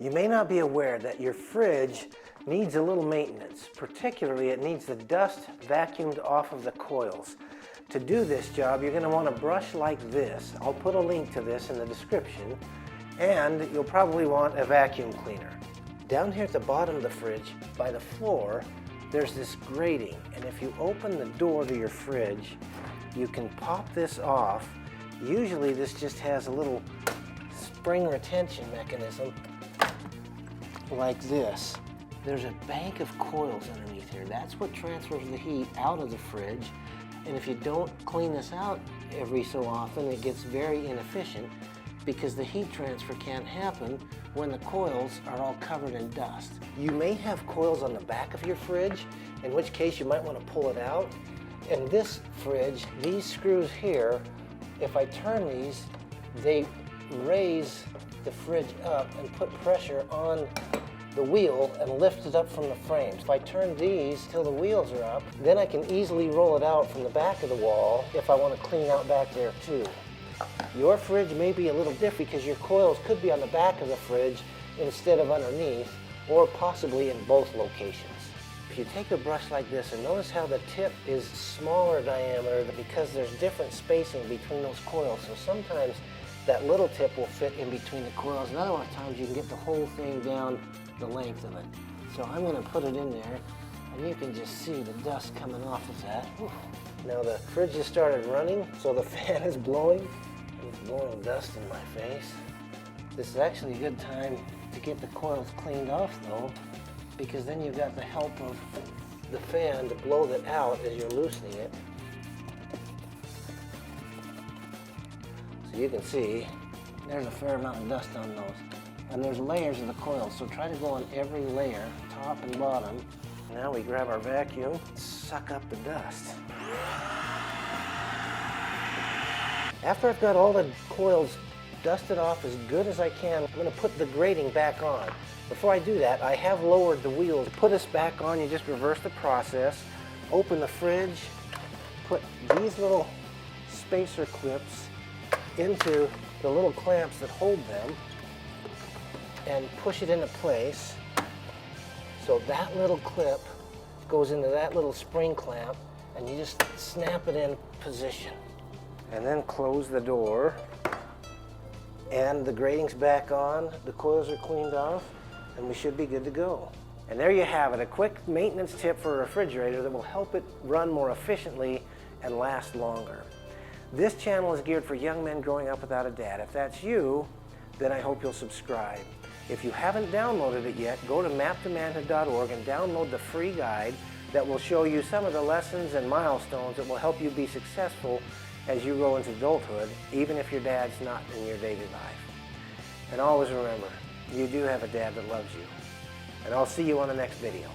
You may not be aware that your fridge needs a little maintenance. Particularly, it needs the dust vacuumed off of the coils. To do this job, you're going to want a brush like this. I'll put a link to this in the description. And you'll probably want a vacuum cleaner. Down here at the bottom of the fridge, by the floor, there's this grating. And if you open the door to your fridge, you can pop this off. Usually this just has a little spring retention mechanism like this. There's a bank of coils underneath here. That's what transfers the heat out of the fridge. And if you don't clean this out every so often, it gets very inefficient because the heat transfer can't happen when the coils are all covered in dust. You may have coils on the back of your fridge, in which case you might want to pull it out. In this fridge, these screws here, if I turn these, they raise the fridge up and put pressure on the wheel and lift it up from the frames. If I turn these till the wheels are up, then I can easily roll it out from the back of the wall if I want to clean out back there too. Your fridge may be a little different because your coils could be on the back of the fridge instead of underneath, or possibly in both locations. If you take a brush like this and notice how the tip is smaller diameter because there's different spacing between those coils, so sometimes that little tip will fit in between the coils, and other times you can get the whole thing down the length of it. So I'm going to put it in there, and you can just see the dust coming off of that. Whew. Now the fridge has started running, so the fan is blowing. It's blowing dust in my face. This is actually a good time to get the coils cleaned off though, because then you've got the help of the fan to blow that out as you're loosening it. So you can see there's a fair amount of dust on those. And there's layers of the coils, so try to go on every layer, top and bottom. Now we grab our vacuum, suck up the dust. After I've got all the coils dusted off as good as I can, I'm going to put the grating back on. Before I do that, I have lowered the wheels. To put this back on, you just reverse the process, open the fridge, put these little spacer clips into the little clamps that hold them, and push it into place. So that little clip goes into that little spring clamp, and you just snap it in position. And then close the door, and the grating's back on, the coils are cleaned off, and we should be good to go. And there you have it, a quick maintenance tip for a refrigerator that will help it run more efficiently and last longer. This channel is geared for young men growing up without a dad. If that's you, then I hope you'll subscribe. If you haven't downloaded it yet, go to maptomanhood.org and download the free guide that will show you some of the lessons and milestones that will help you be successful as you grow into adulthood, even if your dad's not in your daily life. And always remember, you do have a dad that loves you. And I'll see you on the next video.